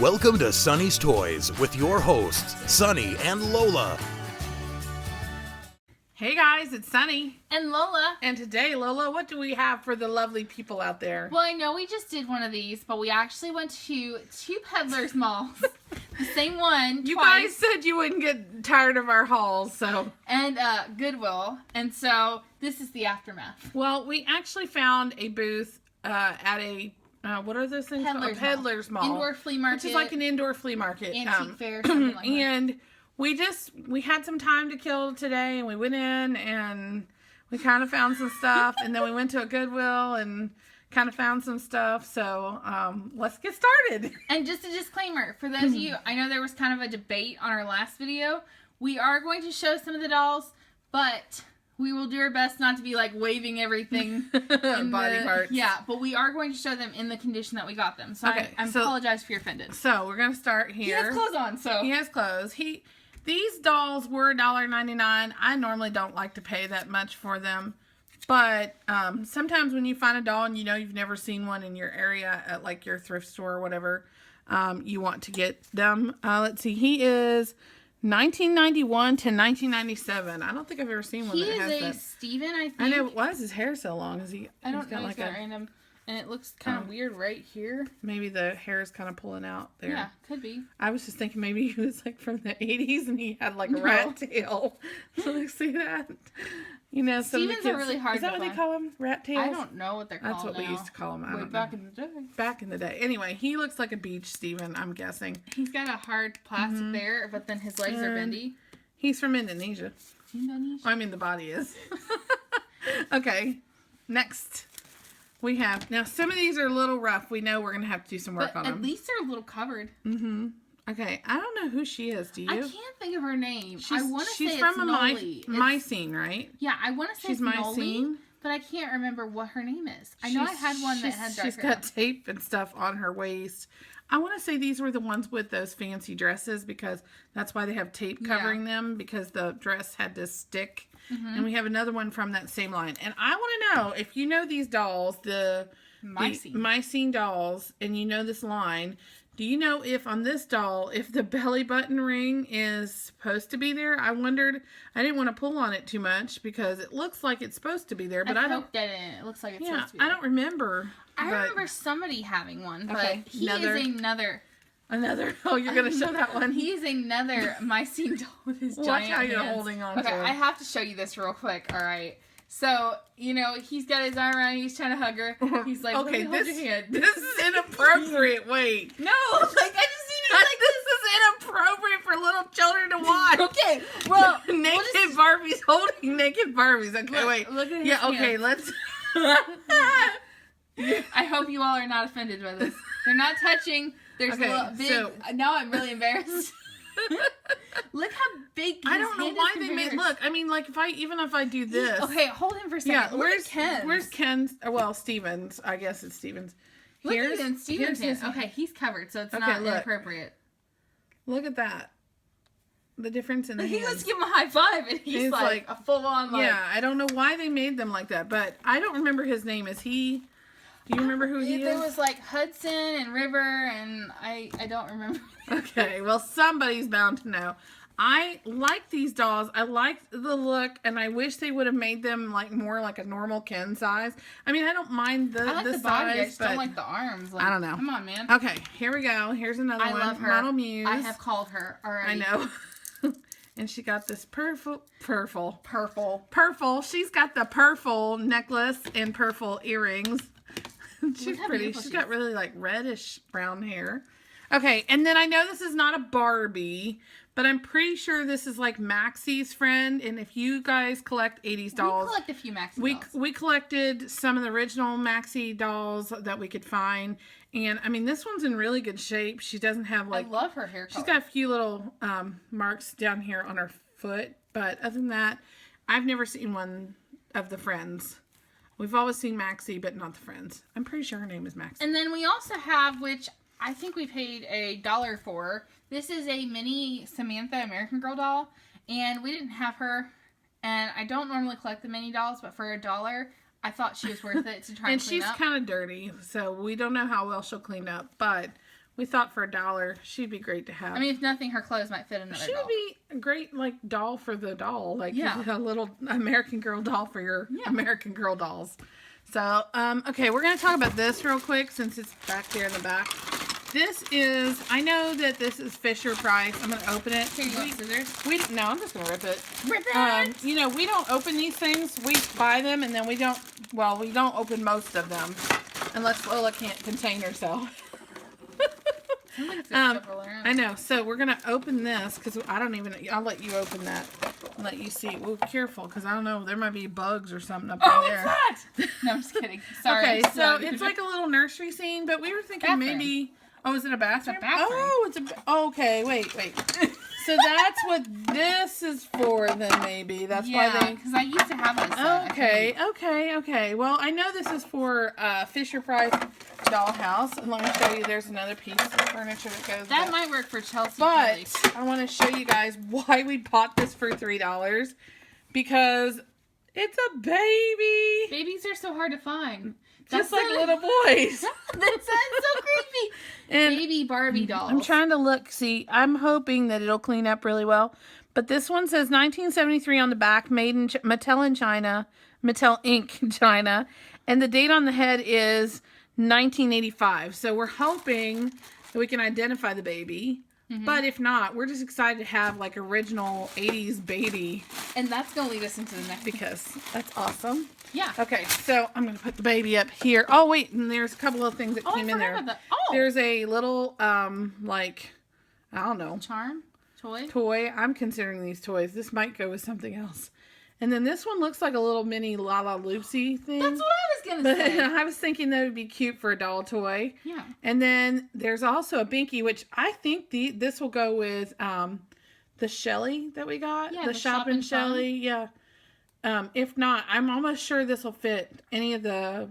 Welcome to Sunny's Toys with your hosts, Sunny and Lola. Hey guys, it's Sunny. And Lola. And today, Lola, what do we have for the lovely people out there? Well, I know we just did one of these, but we actually went to two peddlers malls. The same one You twice. guys said you wouldn't get tired of our hauls, so... And Goodwill. And so, this is the aftermath. Well, we actually found a booth at a... what are those things called? A Peddler's Mall. Indoor flea market. Which is like an indoor flea market. Antique fair, something like that. And we had some time to kill today, and we went in, and we kind of found some stuff, and then we went to a Goodwill, and kind of found some stuff, so let's get started. And just a disclaimer, for those of you, I know there was kind of a debate on our last video. We are going to show some of the dolls, but... we will do our best not to be like waving everything in body parts. Yeah, but we are going to show them in the condition that we got them. So okay, I apologize if you're offended. So we're gonna start here. He has clothes on, so he has clothes. These dolls were $1.99. I normally don't like to pay that much for them, but sometimes when you find a doll and you know you've never seen one in your area at like your thrift store or whatever, you want to get them. Let's see, he is 1991 to 1997. I don't think I've ever seen one that has that. He is a Steven, I think. I know. Why is his hair so long? Is he? I don't know. Like he's got random, and it looks kind of weird right here. Maybe the hair is kind of pulling out there. Yeah, could be. I was just thinking maybe he was like from the 80s and he had like a rat tail. Let's see that. You know, some Stevens are really hard to find. Is that what they call them? Rat tails? I don't know what they're called. That's what we used to call them. I don't back know. in the day. Back in the day. Anyway, he looks like a beach Steven, I'm guessing. He's got a hard plastic there, but then his legs are bendy. He's from Indonesia. Indonesia? I mean, the body is. Okay, next. We have, now some of these are a little rough. We know we're going to have to do some work on them. At least they're a little covered. Mm-hmm. Okay, I don't know who she is. Do you? I can't think of her name. I want to say she's from Noli. Mycene, right? Yeah, I want to say she's it's Noli, Mycene, but I can't remember what her name is. I know I had one that had darker She's got tape and stuff on her waist. I want to say these were the ones with those fancy dresses because that's why they have tape covering them, because the dress had to stick. Mm-hmm. And we have another one from that same line. And I want to know if you know these dolls, the Mycene dolls, and you know this line. Do you know if on this doll, if the belly button ring is supposed to be there? I wondered. I didn't want to pull on it too much because it looks like it's supposed to be there, but I don't. It looks like it's supposed to be there. I don't remember. I remember somebody having one, but okay, he is another. Oh, you're going to show that one? He is another Mycene doll with his giant Watch how hands. you're holding on to him. I have to show you this real quick, all right? So, you know, he's got his arm around, he's trying to hug her. He's like, okay, hold your hand. This is inappropriate. Wait. No, like, I just need to, like, this is inappropriate for little children to watch. Okay, well, naked Barbies holding naked Barbies. Okay, wait. Look at his hand. Okay, let's. I hope you all are not offended by this. They're not touching. There's a little big. Now I'm really embarrassed. Look how big. I don't know why they made. Look, I mean, like if I do this. Okay, hold him for a second. Yeah, where's Ken's? Where's Ken's? Well, Steven's. I guess it's Steven's. Look at Steven's hand. Okay, he's covered, so it's not inappropriate. Look at that. The difference in the hands. He wants to give him a high five, and he's like a full on. Like, yeah, I don't know why they made them like that, but I don't remember his name. Is he? Do you remember who he is? There was like Hudson and River, and I don't remember. Okay, well, somebody's bound to know. I like these dolls. I like the look, and I wish they would have made them like more like a normal Ken size. I mean, I don't mind the body. size, I just don't like the arms. Like, I don't know. Come on, man. Okay, here we go. Here's another one. I love her. Model Muse. I have called her already. I know. And she got this purple. She's got the purple necklace and purple earrings. She's pretty. She's got really like reddish brown hair. Okay, and then I know this is not a Barbie, but I'm pretty sure this is like Maxie's friend. And if you guys collect 80s dolls, we collect a few Maxie dolls. We collected some of the original Maxie dolls that we could find. And I mean, this one's in really good shape. She doesn't have like. I love her hair color. She's got a few little marks down here on her foot, but other than that, I've never seen one of the friends. We've always seen Maxie, but not the friends. I'm pretty sure her name is Maxie. And then we also have, which I think we paid $1 for. This is a mini Samantha American Girl doll, and we didn't have her. And I don't normally collect the mini dolls, but for $1, I thought she was worth it to try and clean up. And she's kind of dirty, so we don't know how well she'll clean up. But we thought for $1, she'd be great to have. I mean, if nothing, her clothes might fit another she doll. would be a great, like, doll for the doll. Like, Yeah. a little American Girl doll for your American Girl dolls. So, okay, we're going to talk about this real quick since it's back there in the back. This is, I know that this is Fisher Price. I'm going to open it. Here, you want scissors? No, I'm just going to rip it. Rip it! You know, we don't open these things. We buy them and then we don't open most of them. Unless Lola can't contain herself. I know. So we're going to open this because I'll let you open that and let you see. Well, careful because I don't know. There might be bugs or something up in there. Oh, it's not! No, I'm just kidding. Sorry. Okay, so it's like a little nursery scene, but we were thinking maybe... Oh, is it a bathroom? It's a bathroom. Oh, okay, wait. So that's what this is for then, maybe. That's why they... because I used to have this. Okay. Well, I know this is for Fisher Price Dollhouse. And let me show you, there's another piece of furniture that goes That might work for Chelsea. But I want to show you guys why we bought this for $3. Because it's a baby. Babies are so hard to find. Just like little boys. That sounds so creepy. And baby Barbie dolls. I'm trying to look. See, I'm hoping that it'll clean up really well. But this one says 1973 on the back, made in Mattel in China, Mattel Inc. China. And the date on the head is 1985. So we're hoping that we can identify the baby. Mm-hmm. But if not, we're just excited to have like original 80s baby. And that's going to lead us into the next because that's awesome. Yeah. Okay, so I'm going to put the baby up here. Oh, wait, and there's a couple of things that came in there. There's a little, like, I don't know. Charm? Toy. I'm considering these toys. This might go with something else. And then this one looks like a little mini Lola Lucy thing. That's what I was going to say. I was thinking that would be cute for a doll toy. Yeah. And then there's also a Binky, which I think this will go with the Shelly that we got. Yeah, the Shopping Shelly. Yeah. If not, I'm almost sure this will fit any of the,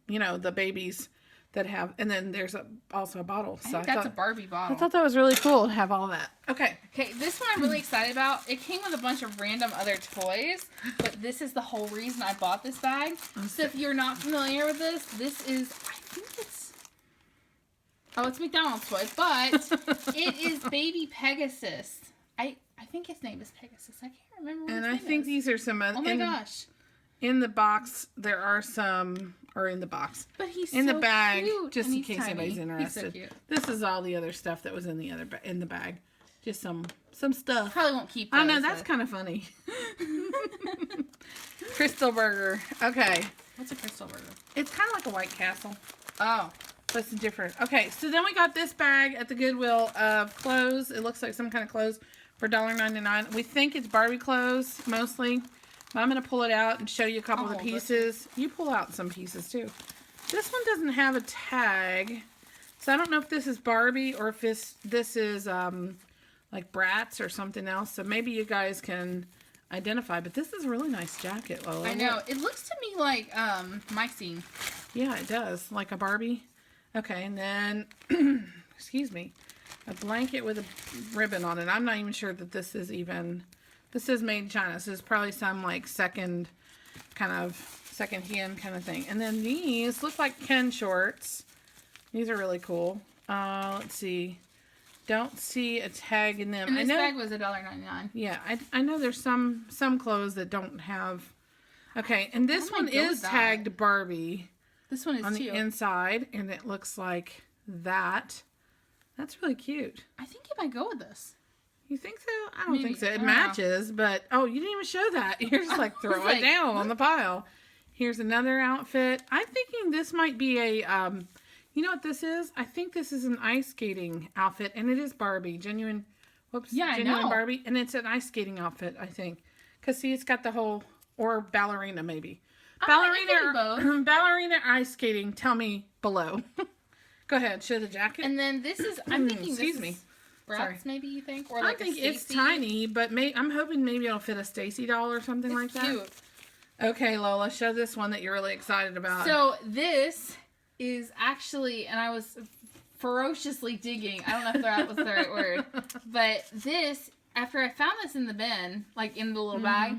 the babies that have. And then there's also a bottle. I think that's a Barbie bottle. I thought that was really cool to have all that. Okay, this one I'm really excited about. It came with a bunch of random other toys, but this is the whole reason I bought this bag. So if you're not familiar with this is, I think it's McDonald's toy, but it is Baby Pegasus. I think his name is Pegasus. I can't remember what his name is. And I think these are some other... Oh my gosh. In the box, there are some... Or in the box. But he's in so the bag, cute. just And in he's case tiny. anybody's interested. He's so cute. This is all the other stuff that was in the bag. Just some stuff. Probably won't keep those. I know, that's kind of funny. Crystal Burger. Okay. What's a Crystal Burger? It's kind of like a White Castle. Oh. But it's different. Okay, so then we got this bag at the Goodwill of clothes. It looks like some kind of clothes for $1.99. We think it's Barbie clothes, mostly. But I'm going to pull it out and show you a couple of the pieces. You pull out some pieces, too. This one doesn't have a tag. So I don't know if this is Barbie or if this is like Bratz or something else. So maybe you guys can identify. But this is a really nice jacket, Lola. I know. It looks to me like my scene. Yeah, it does. Like a Barbie. Okay, and then, excuse me, a blanket with a ribbon on it. I'm not even sure that this is even... This is made in China, so it's probably some like second hand kind of thing. And then these look like Ken shorts. These are really cool. Let's see. Don't see a tag in them. And this bag was $1.99. Yeah, I know there's some clothes that don't have. Okay, and this one is tagged Barbie. This one is on the inside, and it looks like that. That's really cute. I think it might go with this. You think so? I don't think so. It matches, but you didn't even show that. You're just like throw it down on the pile. Here's another outfit. I'm thinking this might be a, you know what this is? I think this is an ice skating outfit, and it is Barbie, genuine Barbie, and it's an ice skating outfit, I think. Because see, it's got the whole, or ballerina maybe. Ballerina ice skating. Tell me below. Go ahead, show the jacket. And then this is, I'm thinking excuse me. Bratz, maybe you think? Or like I think it's tiny, but I'm hoping maybe it'll fit a Stacy doll or something like that. Cute. Okay, Lola, show this one that you're really excited about. So this is actually, and I was ferociously digging. I don't know if that was the right word. But this, after I found this in the bin, like in the little bag,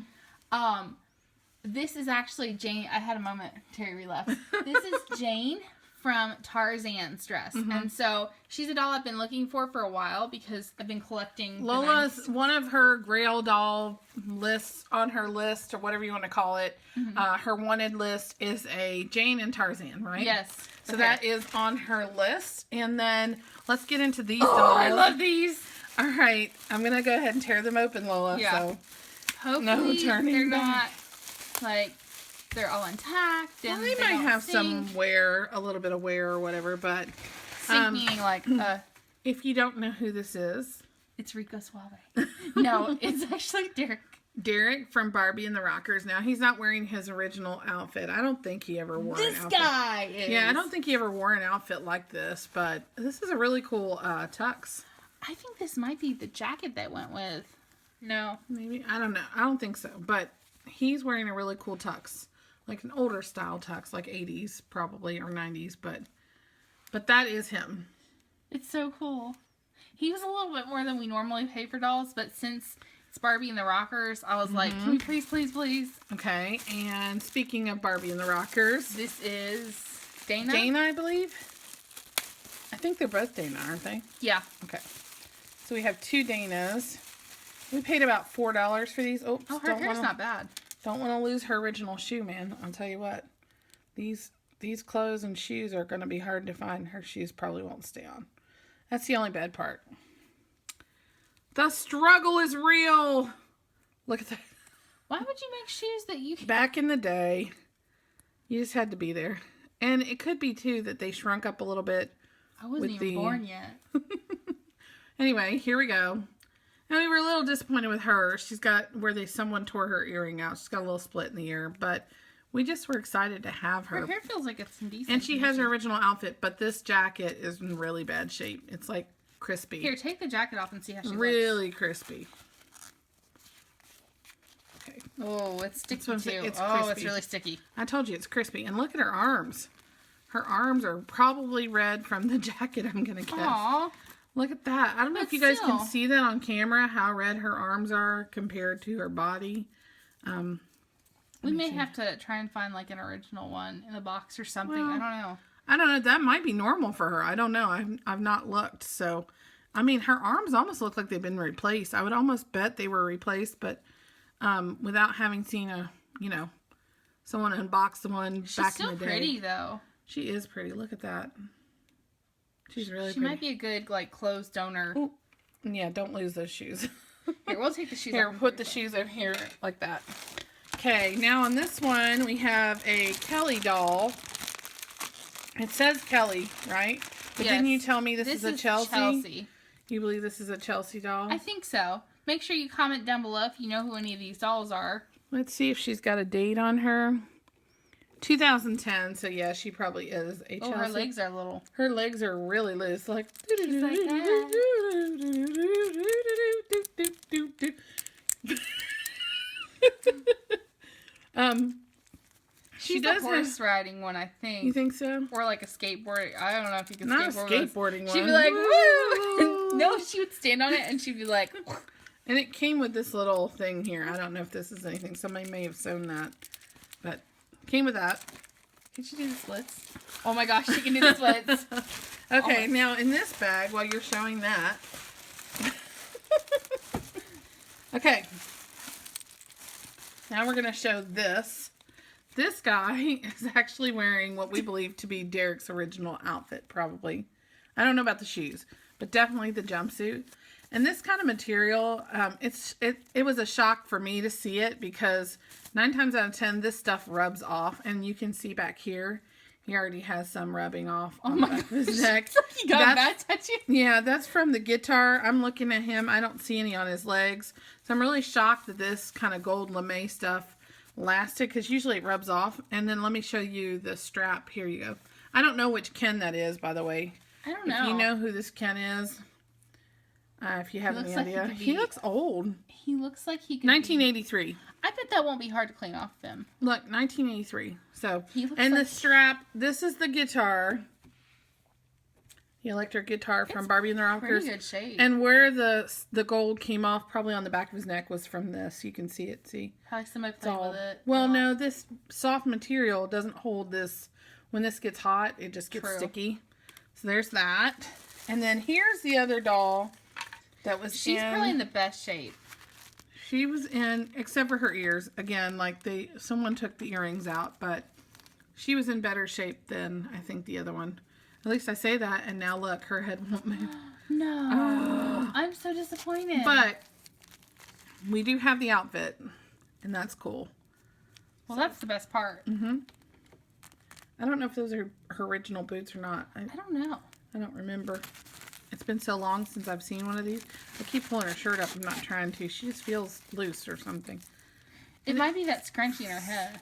this is actually Jane. I had a moment, Terry left. This is Jane from Tarzan's dress. And so she's a doll I've been looking for a while because I've been collecting the Lola's 90s. one of her Grail doll lists on her list, or whatever you want to call it. Her wanted list is a Jane and Tarzan, right? Yes. So that is on her list. And then let's get into these Oh, dolls. I love these. All right. I'm going to go ahead and tear them open, Lola. Yeah. So Hopefully turning they're back. not, like, they're all intact. And they might have some wear, a little bit of wear or whatever. But meaning, like, if you don't know who this is, it's Rico Suave. No, it's actually Derek. Derek from Barbie and the Rockers. Now, he's not wearing his original outfit. I don't think he ever wore an This outfit. guy is. Yeah, I don't think he ever wore an outfit like this, but this is a really cool tux. I think this might be the jacket that went with. No. Maybe. I don't know. I don't think so. But he's wearing a really cool tux. Like an older style tux, like 80s probably, or 90s. But that is him. It's so cool. He was a little bit more than we normally pay for dolls, but since it's Barbie and the Rockers, I was like, can we please, please, please? Okay, and speaking of Barbie and the Rockers, This is Dana. Dana, I believe. I think they're both Dana, aren't they? Yeah. Okay. So we have two Danas. We paid about $4 for these. Oops, Oh, her hair's not bad. Don't want to lose her original shoe, man. I'll tell you what. These clothes and shoes are going to be hard to find. Her shoes probably won't stay on. That's the only bad part. The struggle is real. Look at that. Why would you make shoes that you... Back in the day, you just had to be there. And it could be, too, that they shrunk up a little bit. I wasn't with even born yet. Anyway, here we go. And we were a little disappointed with her. She's got where someone tore her earring out. She's got a little split in the ear. But we just were excited to have her. Her hair feels like it's in decent And she has her condition. original outfit, but this jacket is in really bad shape. It's like crispy. Here, take the jacket off and see how she looks. Really crispy. Okay. Oh, it's sticky That's what I'm too. saying. It's It's crispy. really sticky. I told you it's crispy. And look at her arms. Her arms are probably red from the jacket, I'm going to guess. Aww. Look at that. I don't know But if you guys still. can see that on camera, how red her arms are compared to her body. We may have to try and find like an original one in the box or something. Well, I don't know. I don't know. That might be normal for her. I don't know. I've not looked. So, I mean, her arms almost look like they've been replaced. I would almost bet they were replaced, but without having seen someone unbox one She's back still in the day. pretty though. She is pretty. Look at that. She's really She pretty. might be a good like clothes donor. Ooh. Yeah, don't lose those shoes. Here, we'll take the shoes Here, off. put the shoes over here like that. Okay, now on this one, we have a Kelly doll. It says Kelly, right? But didn't you Yes. tell me this is a Chelsea? You believe this is a Chelsea doll? I think so. Make sure you comment down below if you know who any of these dolls are. Let's see if she's got a date on her. 2010, so yeah, she probably is a Chelsea. Oh, her legs are little. Her legs are really loose, like. She's does a horse riding one, I think. You think so? Or like a skateboard. I don't know if you can Not a skateboard. with skateboarding this. one. She'd be like, woo! No, she would stand on it and she'd be like, And it came with this little thing here. I don't know if this is anything. Somebody may have sewn that, but came with that. can she do the splits? Oh my gosh, she can do the splits. Okay, now in this bag, while you're showing that. Okay. Now we're going to show this. This guy is actually wearing what we believe to be Derek's original outfit, probably. I don't know about the shoes, but definitely the jumpsuit. And this kind of material, it was a shock for me to see it because 9 times out of 10, this stuff rubs off. And you can see back here, he already has some rubbing off on the back of his neck. He got bad tattoo. Yeah, that's from the guitar. I'm looking at him. I don't see any on his legs. So I'm really shocked that this kind of gold lame stuff lasted because usually it rubs off. And then let me show you the strap. Here you go. I don't know which Ken that is, by the way. I don't know. If you know who this Ken is, if you have any looks like he idea. could He be- looks old. He looks like he could 1983. be... I bet that won't be hard to clean off him. Look, 1983. So, He looks and like- the strap, this is the guitar. The electric guitar from It's Barbie and the Rockers. Pretty good shape. And where the gold came off, probably on the back of his neck, was from this. You can see it. See, Probably somebody it's played all. with it. Well, no, this soft material doesn't hold this when this gets hot, it just gets True. sticky. So there's that. And then here's the other doll that was She's probably in the best shape. She was in, except for her ears. Again, like someone took the earrings out, but she was in better shape than I think the other one. At least I say that, and now look, her head won't move. No. I'm so disappointed. But we do have the outfit, and that's cool. Well, that's the best part. Mm-hmm. I don't know if those are her original boots or not. I don't know. I don't remember. It's been so long since I've seen one of these. I keep pulling her shirt up. I'm not trying to. She just feels loose or something. It might be that scrunchie in her head.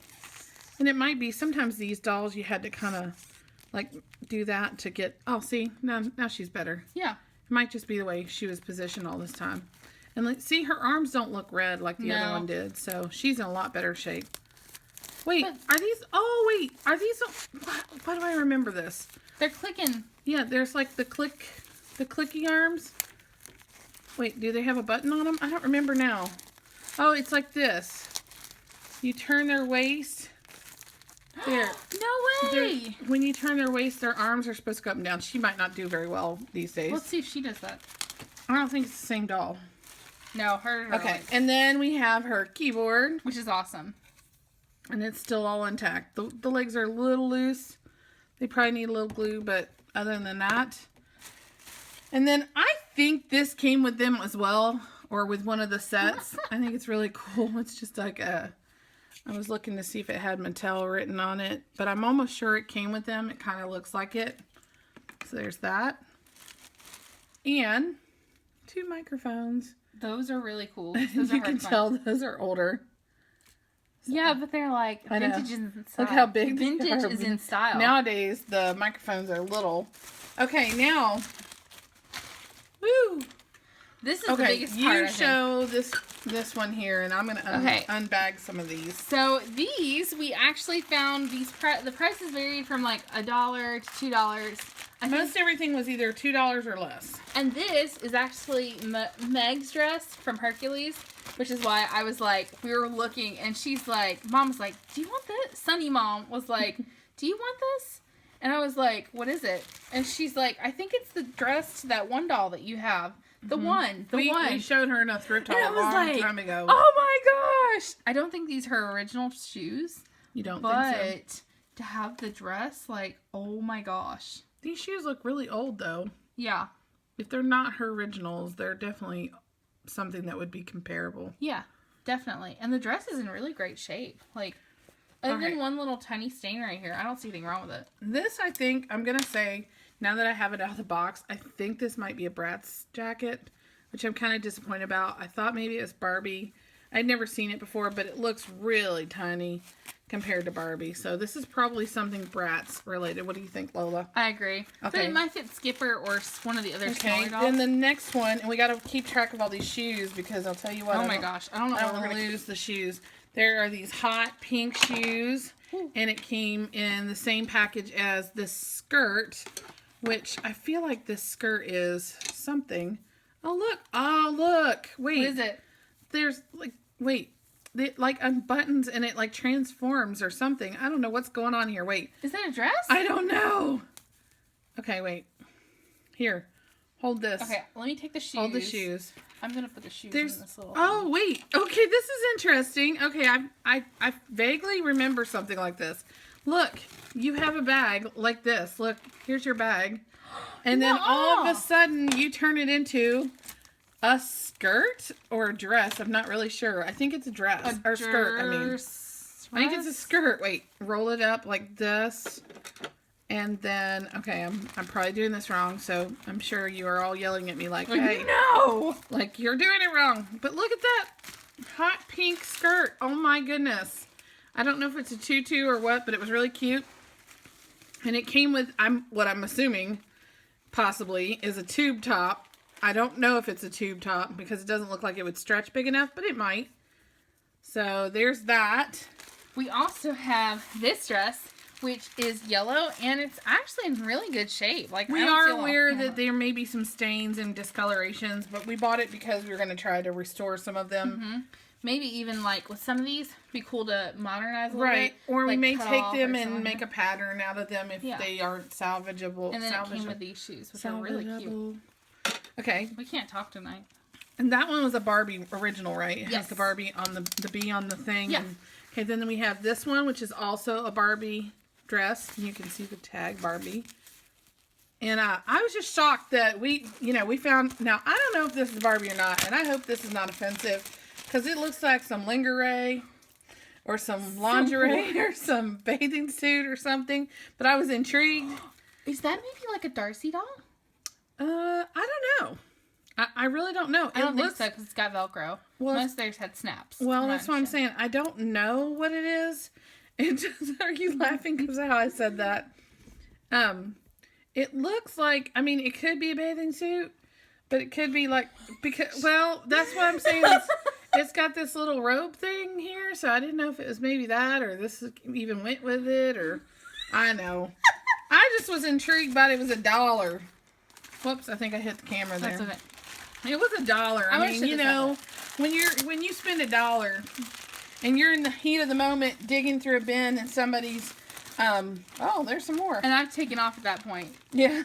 And it might be. Sometimes these dolls, you had to kind of, like, do that to get... Oh, see? Now she's better. Yeah. It might just be the way she was positioned all this time. And, like, see, her arms don't look red like the other one did. So she's in a lot better shape. Wait, are these... Oh, wait. Are these... Why do I remember this? They're clicking. Yeah, there's, like, the clicky arms. Wait, do they have a button on them? I don't remember now. Oh, it's like this. You turn their waist. There. No way! When you turn their waist, their arms are supposed to go up and down. She might not do very well these days. Let's see if she does that. I don't think it's the same doll. No, her. Okay, and then we have her keyboard. Which is awesome. And it's still all intact. The legs are a little loose. They probably need a little glue, but other than that. And then I think this came with them as well, or with one of the sets. I think it's really cool. It's just like I was looking to see if it had Mattel written on it, but I'm almost sure it came with them. It kind of looks like it. So there's that. And 2 microphones. Those are really cool. Those You are can tell those are older. So, yeah, but they're like vintage is in style. Look how big they vintage are. is in style. Nowadays, the microphones are little. Okay, now. Woo! This is the biggest part. You show this one here, and I'm going to unbag some of these. So these, we actually found these. The prices varied from like $1 to $2. Most everything was either $2 or less. And this is actually Meg's dress from Hercules, which is why I was like, we were looking, and she's like, Mom was like, do you want this? Sunny Mom was like, do you want this? And I was like, what is it? And she's like, I think it's the dress to that one doll that you have. The one. We showed her in a thrift haul a long time ago. Oh my gosh! I don't think these are her original shoes. You don't think so? But to have the dress, like, oh my gosh. These shoes look really old, though. Yeah. If they're not her originals, they're definitely something that would be comparable. Yeah, definitely. And the dress is in really great shape. Like, other than one little tiny stain right here, I don't see anything wrong with it. This, I think, I'm going to say, now that I have it out of the box, I think this might be a Bratz jacket, which I'm kind of disappointed about. I thought maybe it was Barbie. I'd never seen it before, but it looks really tiny compared to Barbie. So this is probably something Bratz related. What do you think, Lola? I agree. Okay. But it might fit Skipper or one of the other smaller dolls. Then the next one, and we got to keep track of all these shoes because I'll tell you what. Oh my gosh. I don't know. I don't want to lose the shoes. There are these hot pink shoes, and it came in the same package as this skirt, which I feel like this skirt is something. Oh, look. Oh, look. Wait. What is it? There's like, wait. It like unbuttons and it like transforms or something. I don't know what's going on here. Wait. Is that a dress? I don't know. Okay, wait. Here. Hold this. Okay, let me take the shoes. Hold the shoes. I'm going to put the shoes in this little... Oh, wait. Okay, this is interesting. Okay, I vaguely remember something like this. Look, you have a bag like this. Look, here's your bag. And then all of a sudden, you turn it into a skirt or a dress. I'm not really sure. I think it's a dress. Or skirt, I mean. I think it's a skirt. Wait, roll it up like this. And then, okay, I'm probably doing this wrong, so I'm sure you are all yelling at me like, hey, no! Like, you're doing it wrong. But look at that hot pink skirt. Oh my goodness. I don't know if it's a tutu or what, but it was really cute. And it came with, what I'm assuming, possibly, is a tube top. I don't know if it's a tube top because it doesn't look like it would stretch big enough, but it might. So there's that. We also have this dress, which is yellow, and it's actually in really good shape. Like, we are aware that there may be some stains and discolorations, but we bought it because we were going to try to restore some of them. maybe even like with some of these, it'd be cool to modernize a little Right. bit. Or we like, may cut take off them or and something. make a pattern out of them if they aren't salvageable. And then it came with these shoes, which are really cute. Okay. We can't talk tonight. And that one was a Barbie original, right? It Yes. has the Barbie on the bee on the thing. Yeah. And, okay, then we have this one, which is also a Barbie dress. You can see the tag Barbie. And I was just shocked that we found, now I don't know if this is Barbie or not, and I hope this is not offensive, because it looks like some lingerie or some lingerie or some bathing suit or something, but I was intrigued. Is that maybe like a Darcy doll? I don't know. I really don't know. I don't think so because it's got Velcro. Well, most of theirs had snaps. Well, that's what I'm saying. I don't know what it is. It just, are you laughing because of how I said that? It looks like, I mean, it could be a bathing suit, but it could be like, because, well, that's what I'm saying. It's got this little robe thing here, so I didn't know if it was maybe that or this even went with it, or I know. I just was intrigued by it. It was $1. Whoops, I think I hit the camera there. That's okay. It was $1. I mean, you know, when you spend $1 and you're in the heat of the moment digging through a bin and somebody's, oh, there's some more. And I've taken off at that point. Yeah.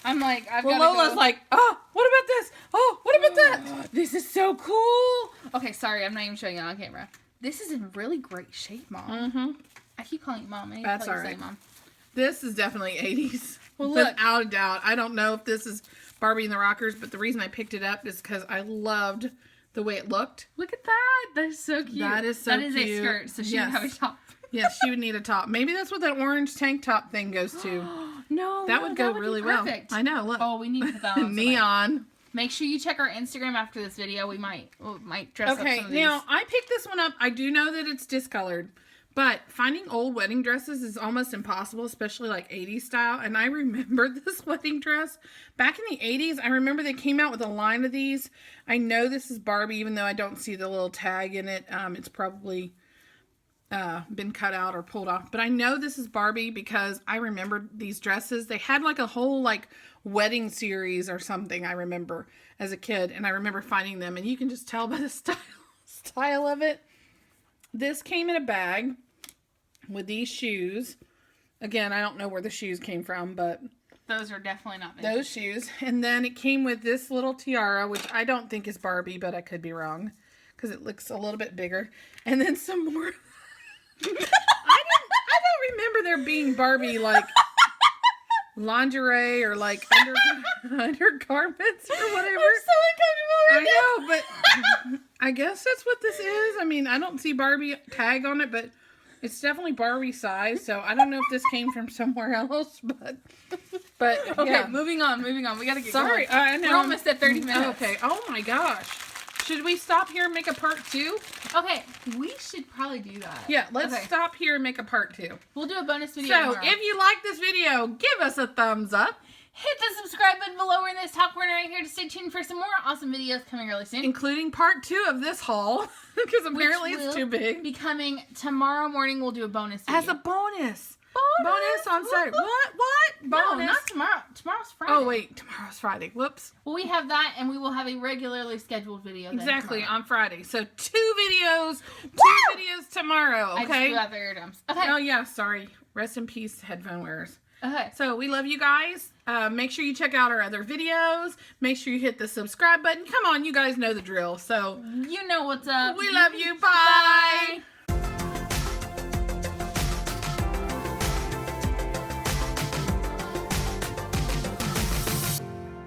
I'm like, Lola's like, oh, what about this? Oh, what about that? This is so cool. Okay, sorry, I'm not even showing it on camera. This is in really great shape, Mom. Mm-hmm. I keep calling you Mom. I need That's to call all you right. Mom. This is definitely 80s. Well, look. Without a doubt. I don't know if this is Barbie and the Rockers, but the reason I picked it up is because I loved the way it looked. Look at that. That's so cute. That is so cute. That is a skirt, so she would have a top. Yes, she would need a top. Maybe that's what that orange tank top thing goes to. That would go really well. I know. Look. Oh, we need to put that on. Neon. Make sure you check our Instagram after this video. We might dress up some of these. Okay, now I picked this one up. I do know that it's discolored, but finding old wedding dresses is almost impossible, especially like 80s style. And I remember this wedding dress back in the 80s. I remember they came out with a line of these. I know this is Barbie, even though I don't see the little tag in it. It's probably been cut out or pulled off, but I know this is Barbie because I remember these dresses. They had like a whole like wedding series or something, I remember as a kid, and I remember finding them, and you can just tell by the style of it. This came in a bag with these shoes. Again, I don't know where the shoes came from, but those are definitely not vintage. Those shoes. And then it came with this little tiara, which I don't think is Barbie, but I could be wrong because it looks a little bit bigger. And then some more. I don't remember there being Barbie like lingerie or like undergarments or whatever. I'm so uncomfortable right now. I know, but I guess that's what this is. I mean, I don't see Barbie tag on it, but it's definitely Barbie size. So I don't know if this came from somewhere else, but okay, yeah. moving on. We gotta get Sorry, going. I know. We're almost at 30 minutes. Okay. Oh my gosh. Should we stop here and make a part 2? Okay, we should probably do that. Yeah, let's stop here and make a part 2. We'll do a bonus video So, tomorrow. if you like this video, give us a thumbs up. Hit the subscribe button below or in this top corner right here to stay tuned for some more awesome videos coming really soon. Including part 2 of this haul, because apparently it's too big. Be coming tomorrow morning. We'll do a bonus video. As a bonus. Bonus on Saturday. What? No, Bonus? not tomorrow. Tomorrow's Friday. Oh, wait. Tomorrow's Friday. Whoops. Well, we have that, and we will have a regularly scheduled video then Exactly, tomorrow. on Friday. So, 2 videos. 2 videos tomorrow, okay? I just blew out the eardrums. Okay. Oh, yeah, sorry. Rest in peace, headphone wearers. Okay. So, we love you guys. Make sure you check out our other videos. Make sure you hit the subscribe button. Come on, you guys know the drill. So, You know what's up. we love you. Bye. Bye.